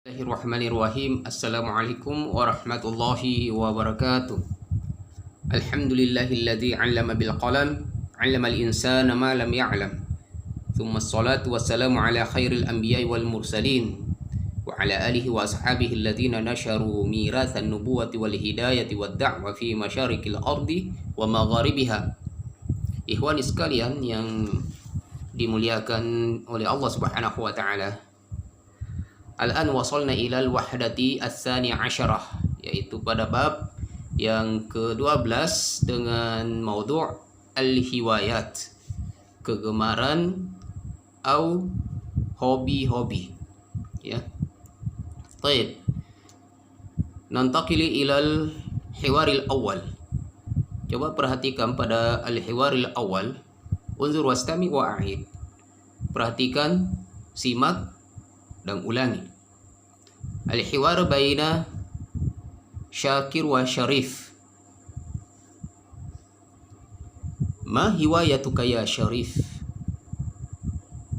Bismillahirrahmanirrahim. Assalamualaikum warahmatullahi wabarakatuh. Alhamdulillahilladzi 'allama bil qalam, 'allamal insana ma lam ya'lam. Tsumma assalatu wassalamu ala khairil anbiya'i wal mursalin wa ala alihi wa ashabihi alladzina nasharu miratsan nubuwati wal hidayati wad da'wa fi masyarikil ardi wa magharibiha. Ikhwani sekalian yang dimuliakan oleh Allah Subhanahu wa taala. Al-an wasalna ilal wahdati as-sani asyarah, yaitu pada bab yang ke-12 dengan maudhu' al-hiwayat, kegemaran atau hobi-hobi. Ya. Baik. Nantaqili ilal hiwaril awal. Coba perhatikan pada al-hiwaril awal. Unzur wastami wa a'id. Perhatikan, simak dan ulangi. Al-hiwar baina Syakir wa Syarif. Ma hiwayatuka ya Syarif?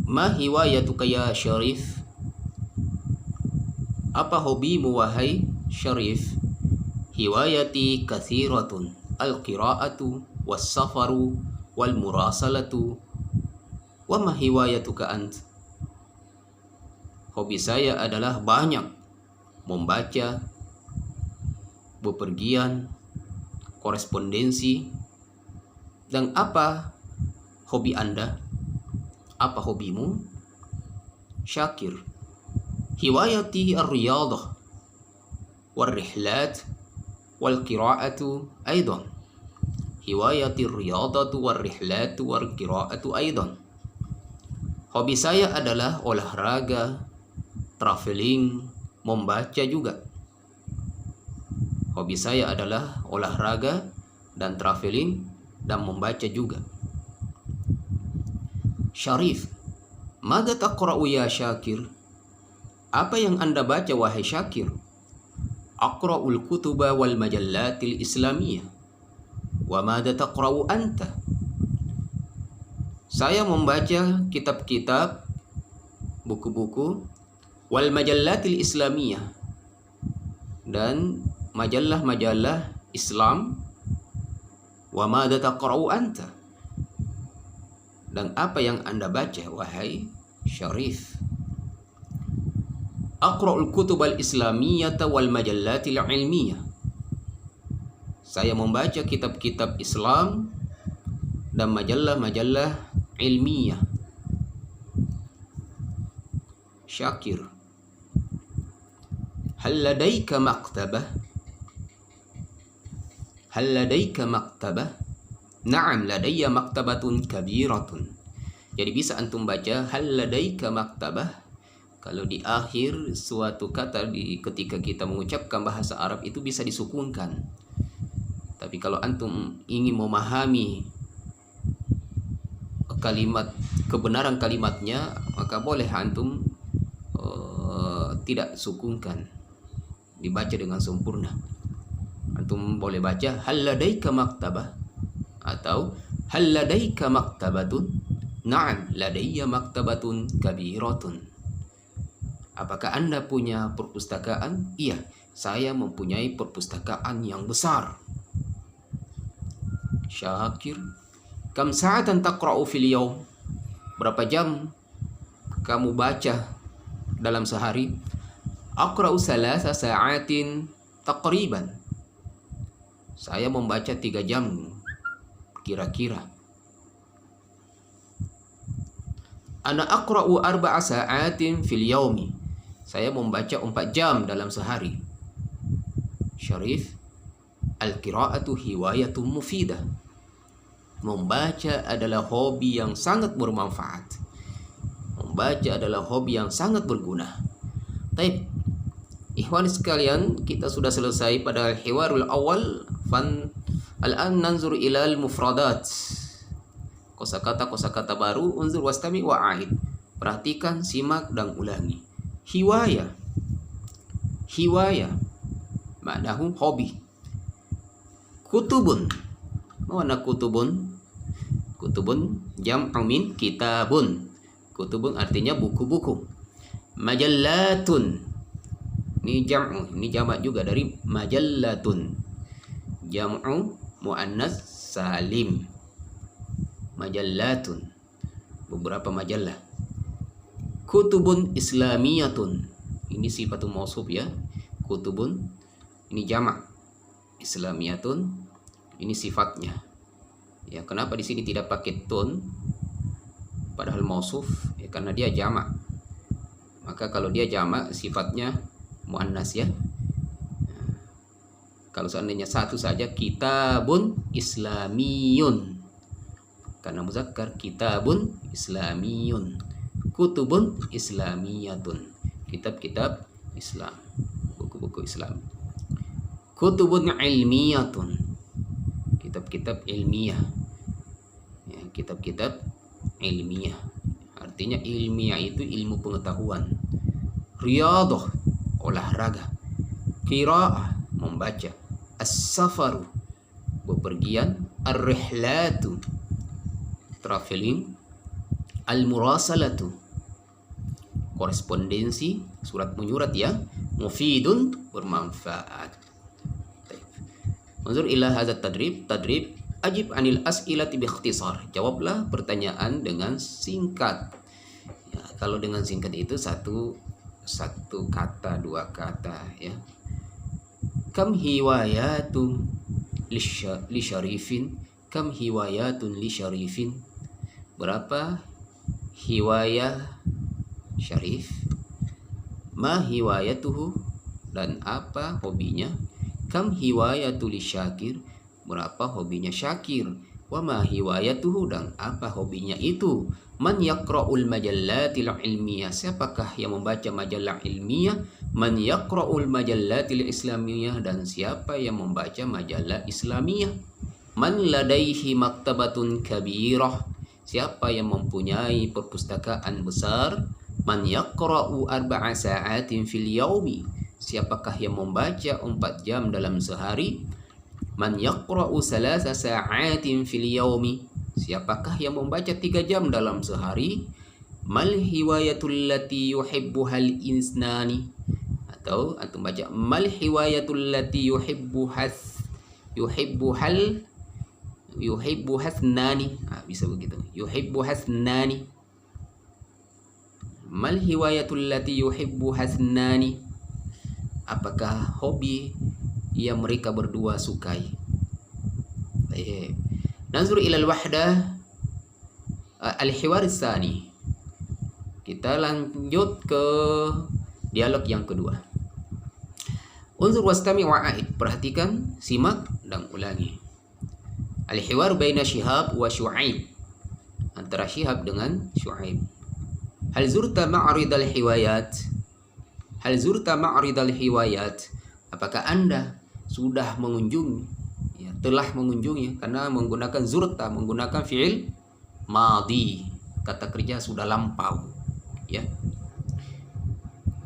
Ma hiwayatuka ya Syarif? Apa hobimu wahai Syarif? Hiwayati kathiratun, al-qira'atu was-safaru wal murasalatu. Wa ma hiwayatuka ant? Hobi saya adalah banyak, membaca, bepergian, korespondensi. Dan apa hobi Anda? Apa hobimu? Syakir. Hiwayati ar-riyadah wal-rihlat wal-qira'atu aidan. Hiwayati ar-riyadatu wal-rihlatu wal-qira'atu aidan. Hobi saya adalah olahraga, traveling, membaca juga. Hobi saya adalah olahraga dan traveling dan membaca juga. Syarif, mada taqra'u ya Syakir? Apa yang Anda baca wahai Syakir? Aqra'ul kutuba wal majallatil islamiyah. Wa mada taqra'u anta? Saya membaca kitab-kitab, buku-buku, wal majallatil islamiyah, dan majalah-majalah Islam. Wa madza taqra'u anta? Dan apa yang Anda baca wahai Syarif? Aqra'ul kutubal islamiyyata wal majallatil ilmiyah. Saya membaca kitab-kitab Islam dan majalah-majalah ilmiah. Syakir, hal ladaika maktabah? Hal ladaika maktabah? Na'am, ladayya maktabatun kabiratun. Jadi bisa antum baca hal ladaika maktabah. Kalau di akhir suatu kata ketika kita mengucapkan bahasa Arab itu bisa disukunkan. Tapi kalau antum ingin memahami kebenaran kalimatnya, maka boleh antum tidak sukunkan, dibaca dengan sempurna. Antum boleh baca hal ladaika maktabah atau hal ladaika maktabatun? Na'am, ladayya maktabatun kabiratun. Apakah Anda punya perpustakaan? Iya, saya mempunyai perpustakaan yang besar. Syakir, kam sa'atan taqra'u fil yawm? Berapa jam kamu baca dalam sehari? Aqra'u salasa sa'atin taqriban. Saya membaca 3 jam kira-kira. Ana aqra'u 4 sa'atin fil yawmi. Saya membaca 4 jam dalam sehari. Syarif, al-qira'atu hiwayatun mufidah. Membaca adalah hobi yang sangat bermanfaat. Membaca adalah hobi yang sangat berguna. Baik, ikhwan sekalian, kita sudah selesai pada hiwarul awal. Al-an nanzur ilal mufradat. Kosakata baru. Unzur wastami wa a'id. Perhatikan, simak dan ulangi. Hiwaya. Hiwaya maknahu hobi. Kutubun. Mana kutubun? Kutubun jam'u min kitabun. Kutubun artinya buku-buku. Majallatun Ini jam'u, ini jamak juga dari majallatun. Jam'u muannas salim. Majallatun, beberapa majalah. Kutubun islamiyatun, ini sifatul mausuf ya. Kutubun ini jamak, islamiyatun ini sifatnya. Ya, kenapa di sini tidak pakai tun padahal mausuf? Ya, karena dia jamak. Maka kalau dia jamak sifatnya muannas ya. Kalau seandainya satu saja, kitabun islamiyun. Karena muzakkar, kitabun islamiyun. Kutubun islamiyatun, kitab-kitab Islam, buku-buku Islam. Kutubun ilmiyatun, kitab-kitab ilmiah. Ya, kitab-kitab ilmiah. Artinya ilmiah itu ilmu pengetahuan. Riyadhah, olahraga. Qiraah, membaca. As-safaru, bepergian. Ar-rihlatu, traveling. Al-murasalatu, korespondensi, surat menyurat ya. Mufidun, bermanfaat. Manzur ila hadzal tadrib. Tadrib, ajib anil as'ilati bi ikhtisar. Jawablah pertanyaan dengan singkat. Ya, kalau dengan singkat itu satu kata, dua kata ya. Kam hiwayatun li syarifin. Kam hiwayatun li syarifin. Berapa hiwayah Syarif? Ma hiwayatuhu, dan apa hobinya? Kam hiwayatul Syakir, berapa hobinya Syakir? Wa ma hiwayatuhu, dan apa hobinya itu? Man yaqra'ul majallatil ilmiyah, siapakah yang membaca majalah ilmiah? Man yaqra'ul majallatil islamiyah, dan siapa yang membaca majalah Islamiyah? Man ladaihi maktabatun kabirah, siapa yang mempunyai perpustakaan besar? Man yaqra'u arba'a sa'atin fil yaumi, siapakah yang membaca 4 jam dalam sehari? Man yaqra'u salasa sa'atin fil yaumi, siapakah yang membaca 3 jam dalam sehari? Mal hiwayatul lati yuhibbuhal insani, atau antum baca mal hiwayatul lati yuhibbu hasnani. Bisa begitu, yuhibbu hasnani. Mal hiwayatul lati yuhibbu hasnani, apakah hobi yang mereka berdua sukai? Nanzur ilal wahdah al-hiwar tsani. Kita lanjut ke dialog yang kedua. Unzur wastami' wa'id, perhatikan, simak dan ulangi. Al-hiwar baina Syihab wa Syu'aib, antara Syihab dengan Syu'aib. Hal zurta ma'ridal hiwayat? Hal zurta ma'ridal hiwayat? Apakah Anda sudah mengunjungi, ya, telah mengunjungi, karena menggunakan zurta, menggunakan fi'il madhi, kata kerja sudah lampau, ya.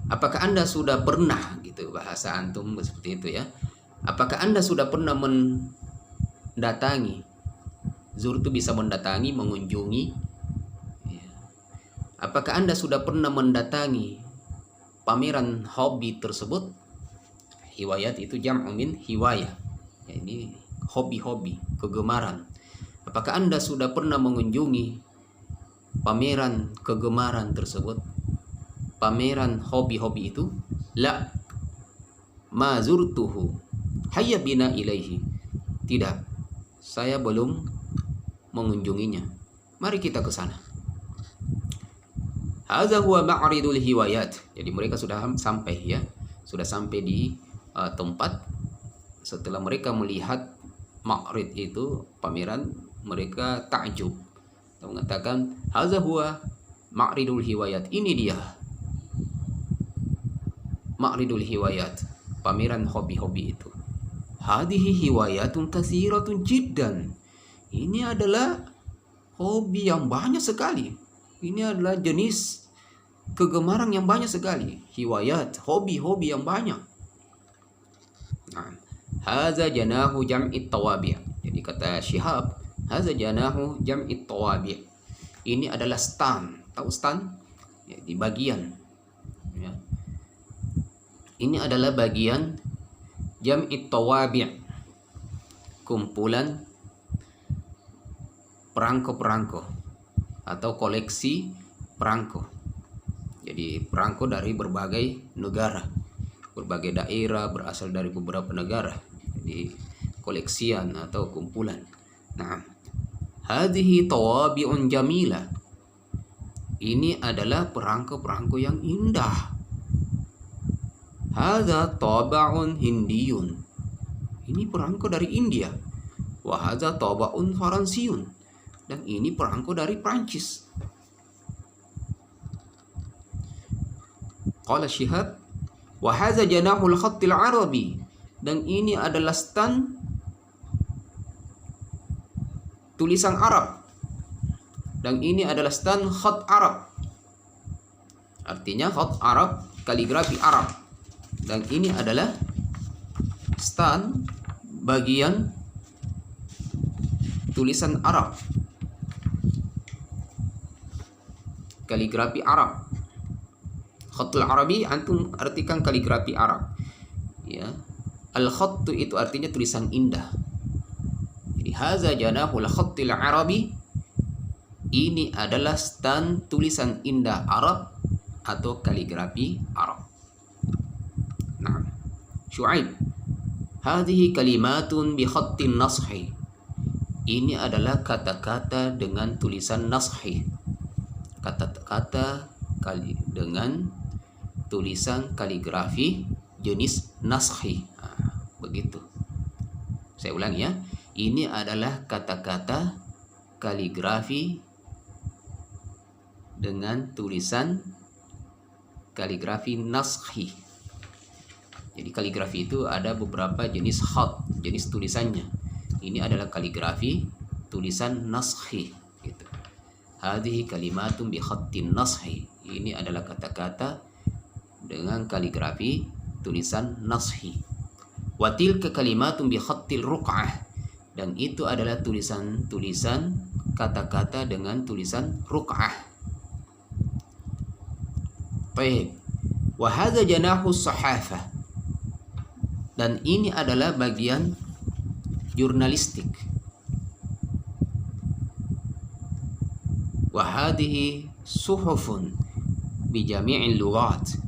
Apakah Anda sudah pernah, gitu bahasa antum seperti itu ya. Apakah Anda sudah pernah mendatangi? Zur itu bisa mendatangi, mengunjungi. Ya. Apakah Anda sudah pernah mendatangi pameran hobi tersebut? Hiwayat itu jam'u min hiwayah. Ya, ini hobi-hobi, kegemaran. Apakah Anda sudah pernah mengunjungi pameran kegemaran tersebut? Pameran hobi-hobi itu? La, ma zurtuhu, hayya bina ilaihi. Tidak, saya belum mengunjunginya. Mari kita ke sana. Hadza huwa ma'ridul hiwayat. Jadi mereka sudah sampai ya, sudah sampai di tempat. Setelah mereka melihat ma'rid itu, pameran, mereka takjub. Mereka mengatakan, hadza huwa ma'ridul hiwayat. Ini dia ma'ridul hiwayat, pameran hobi-hobi itu. Hadhihi hiwayatun katsiratun jiddan. Ini adalah hobi yang banyak sekali. Ini adalah jenis kegemaran yang banyak sekali. Hiwayat, hobi-hobi yang banyak. Nah, hadza janahu jam'it tawabi'. Jadi kata Syihab, hadza janahu jam'it tawabi'. Ini adalah stan. Tahu stan? Ya, di bagian. Ya. Ini adalah bagian jam'it tawabi', kumpulan perangko-perangko atau koleksi perangko. Jadi perangko dari berbagai negara, berbagai daerah, berasal dari beberapa negara. Jadi koleksian atau kumpulan. Nah, hadhihi tawabi'un jamila. Ini adalah perangko-perangko yang indah. Hadza taba'un hindiyun. Ini perangko dari India. Wa hadza taba'un faransiyun. Dan ini perangko dari Prancis. Qala Syihab, wa hadza janahul khattil arabi. Dan ini adalah stand tulisan Arab. Dan ini adalah stand khat Arab. Artinya khat Arab, kaligrafi Arab. Dan ini adalah stand bagian tulisan Arab, kaligrafi Arab. Khatul Arabi, antum artikan kaligrafi Arab. Ya, al-khattu itu artinya tulisan indah. Jadi haza janahul khattil Arabi, ini adalah stand tulisan indah Arab atau kaligrafi Arab. Nah, Syuaib, hadhihi kalimatun bi khattin nashi. Ini adalah kata-kata dengan tulisan nashi. Kata-kata dengan tulisan kaligrafi jenis nashi. Nah, begitu. Saya ulang ya. Ini adalah kata-kata kaligrafi dengan tulisan kaligrafi nashi. Jadi kaligrafi itu ada beberapa jenis khat, jenis tulisannya. Ini adalah kaligrafi tulisan nashi gitu. Hadhihi kalimatun bi khattin nashi. Ini adalah kata-kata dengan kaligrafi tulisan nashi. Wa tilka kalimatun bi khattil ruq'ah. Dan itu adalah tulisan-tulisan kata-kata dengan tulisan ruq'ah. Baik. Wa hadza janahu sahafah. Dan ini adalah bagian jurnalistik. Wa hadhihi suhufun bi jami'il lughat.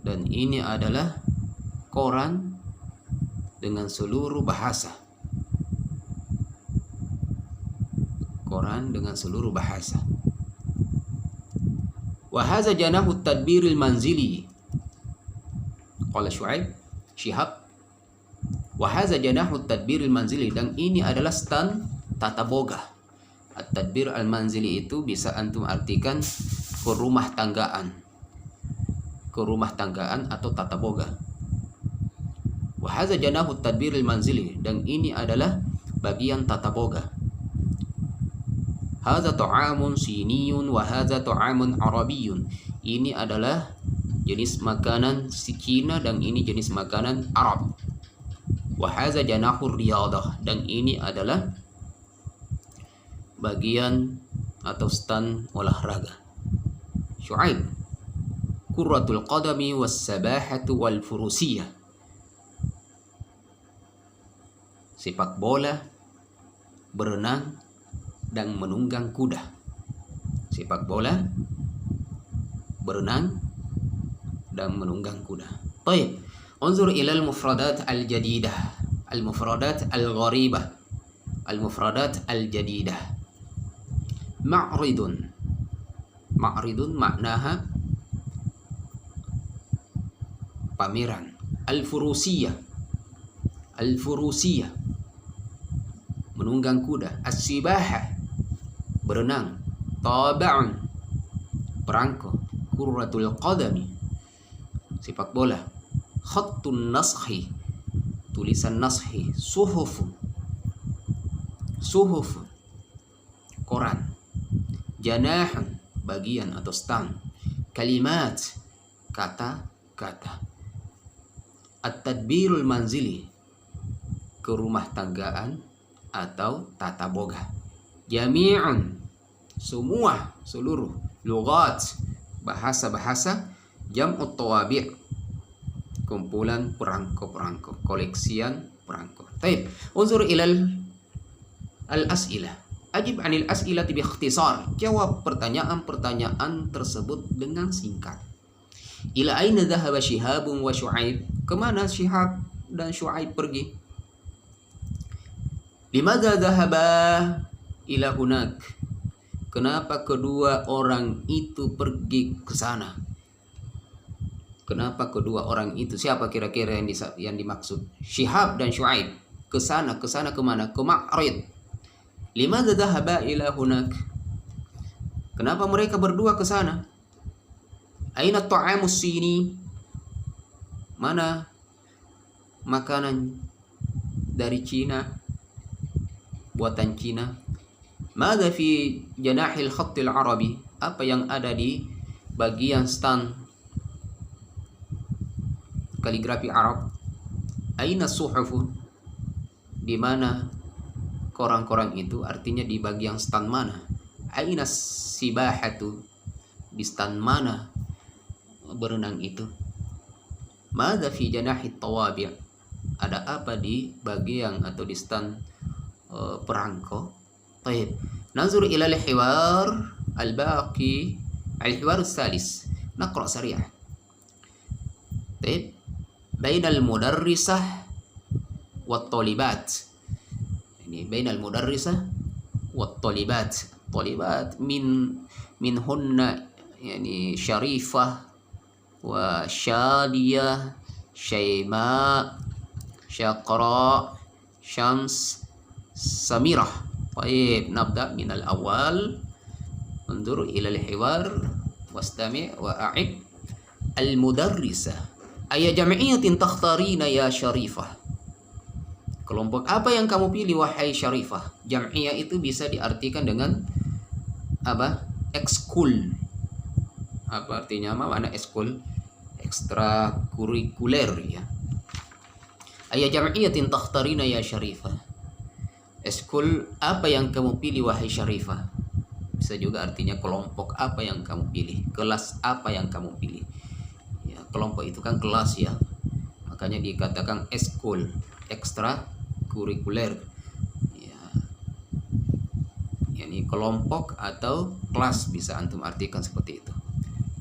Dan ini adalah koran dengan seluruh bahasa. Koran dengan seluruh bahasa. Wa hadza janahu tadbiril manzili. Qala Syihab, wa hadza janahu tadbiril manzili. Dan ini adalah stand tata boga. At-tadbir al-manzili itu bisa antum artikan kerumah tanggaan. Kerumah tanggaan atau tata boga. Wa hadza janahu tadbiril manzili. Dan ini adalah bagian tata boga. Hadza ta'amun siniyun wa hadza ta'amun arabiyyun. Ini adalah jenis makanan Cina dan ini jenis makanan Arab. Wa hadza janahur riyadah. Dan ini adalah bagian atau stand olahraga. Syuaib, kurratul qadami was sabahatu wal furusiyah. Sepak bola, berenang dan menunggang kuda. Sepak bola, berenang dan menunggang kuda. Baik, unzur ila al-mufradat al-jadidah, al-mufradat al-gharibah, al-mufradat al-jadidah. Ma'ridun. Ma'ridun maknaha pameran. Al-furusiyah. Al-furusiyah, menunggang kuda. As-sibahah, berenang. Taba'un, perangko. Kurratul qadami, sepak bola. Khattun nashi, tulisan nashi. Suhufun, suhufun, koran. Janahun, bagian atau stand. Kalimat, kata-kata. At-tadbirul manzili, kerumah tanggaan atau tata boga. Jami'un, semua, seluruh. Lughat, bahasa-bahasa. Jam'ut tawabi', kumpulan perangko-perangko, koleksian perangko. Baik, unzur ilal al-as'ilah. Ajib 'anil as'ilati bi ikhtisar. Jawab pertanyaan-pertanyaan tersebut dengan singkat. Ila aina dhahaba Syihabun wa Syu'aib? Kemana Syihab dan Syu'aib pergi? Limadza dhahaba ila hunak? Kenapa kedua orang itu pergi ke sana? Kenapa kedua orang itu? Siapa kira-kira yang dimaksud? Syihab dan Syu'aib. Ke sana kemana? Ke Ma'rid. Limadza dhahaba ila hunak? Kenapa mereka berdua ke sana? Aina ta'amus sini? Mana makanan dari Cina? Buatan Cina. Madza fi janahil khattil arabi? Apa yang ada di bagian stand kaligrafi Arab? Aina suhufu? Di mana koran-koran itu? Artinya di bagian stand mana? Aina sibahatu? Di stand mana berenang itu? Madza fi janahit tawabi'? Ada apa di bagian atau di stand perangko? Baik, nanzur ila al-hiwar al-baqi, al-hiwar al-thalis. Naqra sari'ah. Baik, bainal mudarrisah wat talibat. Ini bainal mudarrisah wat talibat. Talibat minhunna yani Syarifah wa Syadiyah, Syayma, Syaqra, Syams, Samirah. Baik, nabda min al-awwal. Unzur ila al-hiwar wastami' wa a'id. Al-mudarrisah ayya jam'iyatin takhtarina ya Syarifah? Kelompok apa yang kamu pilih wahai Syarifah? Jam'iyah itu bisa diartikan dengan apa? Ekskul. Apa artinya? Mana ekskul? Ekstrakurikuler ya. Ayya jam'iyatin takhtarina ya Syarifah? Eskul apa yang kamu pilih wahai Syarifah? Bisa juga artinya kelompok apa yang kamu pilih, kelas apa yang kamu pilih. Ya, kelompok itu kan kelas ya. Makanya dikatakan eskul, ekstra kurikuler. Ya. Yani kelompok atau kelas bisa antum artikan seperti itu.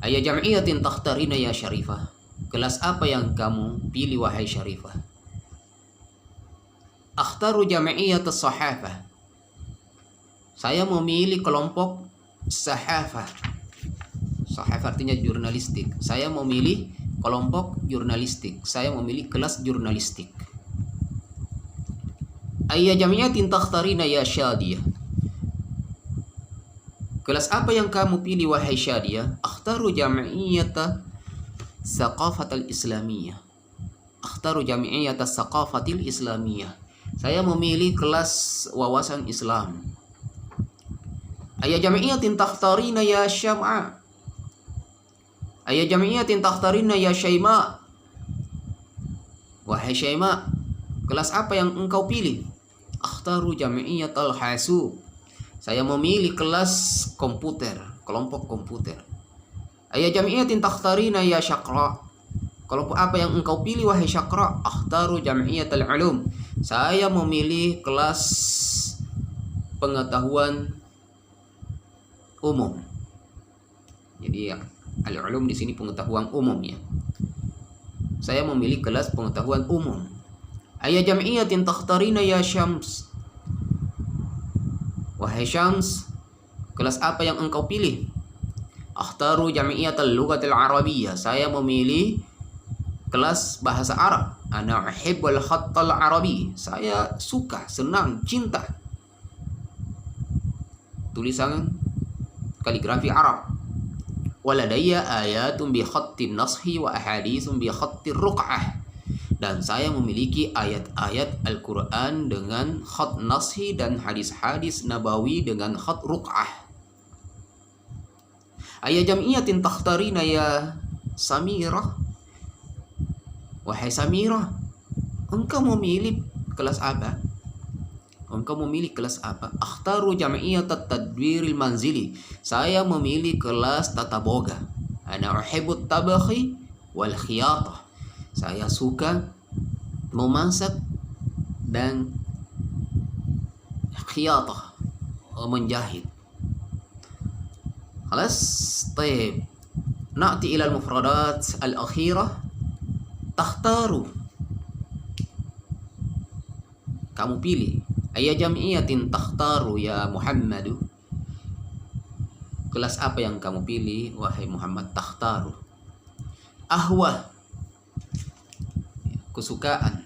Ayya jam'iyatin takhtarina ya Syarifah? Kelas apa yang kamu pilih wahai Syarifah? Akhtaru jam'iyyat as-sahafah. Saya memilih kelompok sahafah. Sahafah artinya jurnalistik. Saya memilih kelompok jurnalistik. Saya memilih kelas jurnalistik. Ayya jam'iyyatin takhtarina ya Syadiyah? Kelas apa yang kamu pilih wahai Syadiyah? Akhtaru jam'iyyata saqafatil islamiyah. Akhtaru jam'iyyata saqafatil islamiyah. Saya memilih kelas wawasan Islam. Ayya jam'iyatin takhtarina ya Syam'a? Ayya jam'iyatin takhtarina ya Syayma? Wahai Syayma, kelas apa yang engkau pilih? Akhtaru jam'iyatal hasub. Saya memilih kelas komputer, kelompok komputer. Ayya jam'iyatin takhtarina ya Syaqra? Kelompok apa yang engkau pilih wahai Syaqra? Akhtaru jam'iyatal ulum. Saya memilih kelas pengetahuan umum. Jadi ya, al-ulum di sini pengetahuan umum ya. Saya memilih kelas pengetahuan umum. Ayya jam'iyatin takhtarina ya Syams? Wahai Syams, kelas apa yang engkau pilih? Akhtaru jam'iyatal lughatil arabiyyah. Saya memilih kelas bahasa Arab. Ana uhibbul khattal arabi. Saya suka, senang, cinta tulisan kaligrafi Arab. Waladayya ayatun bi khattin nashi wa ahaditsun bi khattir ruq'ah. Dan saya memiliki ayat-ayat Al-Quran dengan khat nashi dan hadis-hadis nabawi dengan khat ruq'ah. Ayya jam'iyatin takhtarina ya Samirah? Wahai Samirah, engkau memilih kelas apa? Engkau memilih kelas apa? Akhtaru jam'iyyat at-tadbiril manzili. Saya memilih kelas tata boga. Ana uhibbut tabakhi wal khiyatah. Saya suka memasak dan khiyatah, menjahit. Khalas, طيب. نأتي إلى المفردات الأخيرة. تختار. Kamu pilih. Ayya jam'iyatin takhtaru ya Muhammadu. Kelas apa yang kamu pilih wahai Muhammad? Takhtaru. Ahwa, kesukaan,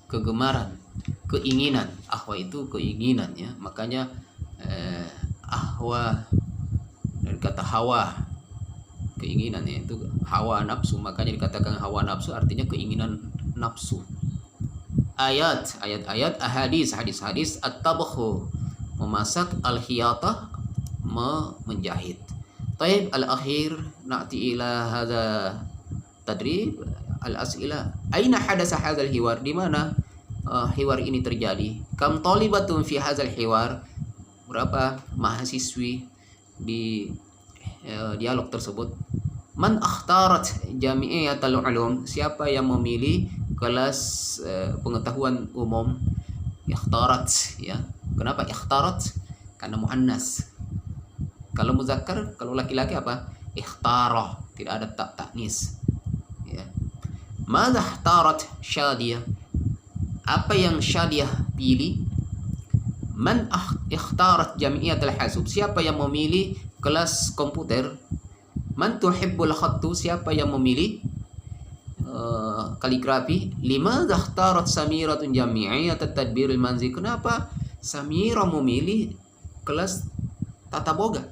kegemaran, keinginan. Ahwa itu keinginan ya. Makanya ahwa dari kata hawa, keinginan ya, itu hawa nafsu. Makanya dikatakan hawa nafsu artinya keinginan nafsu. Ayat-ayat, hadis-hadis, at-tabkhu, memasak, al-khiyatah, menjahit. Taib al-akhir, na'ti ila hadha tadrib al-as'ila. Aina hadasa hadzal hiwar? Di mana hiwar ini terjadi? Kam talibatun fi hadzal hiwar? Berapa mahasiswi di dialog tersebut? Man akhtarat jami'atul ulum? Siapa yang memilih kelas pengetahuan umum? Ikhtarat ya. Kenapa ikhtarat? Karena muannas. Kalau muzakkar, kalau laki-laki apa? Ikhtara, tidak ada ta'nis ya. Madza ikhtarat Syadiyah? Apa yang Syadiyah pilih? Man ikhtarat jami'atul hasub? Siapa yang memilih kelas komputer? Man tuhibbul khattu? Siapa yang memilih kaligrafi? Limadza ikhtarat Samiratun jami'iyat tadbiril manzil? Kenapa Samira memilih kelas tata boga?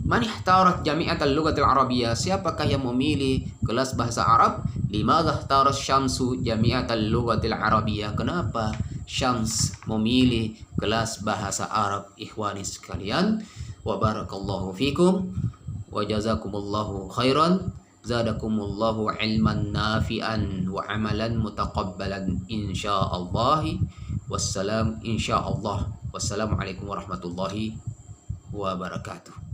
Man ikhtarat jami'atal lughatil arabiyyah? Siapakah yang memilih kelas bahasa Arab? Limadza ikhtarat Syamsu jami'atal lughatil arabiyyah? Kenapa Syams memilih kelas bahasa Arab? Ikhwani sekalian, wa barakallahu fikum wa jazakumullahu khairan, zadakumullahu ilman nafi'an wa amalan mutaqabbalan insyaallah. Wassalamualaikum warahmatullahi wabarakatuh.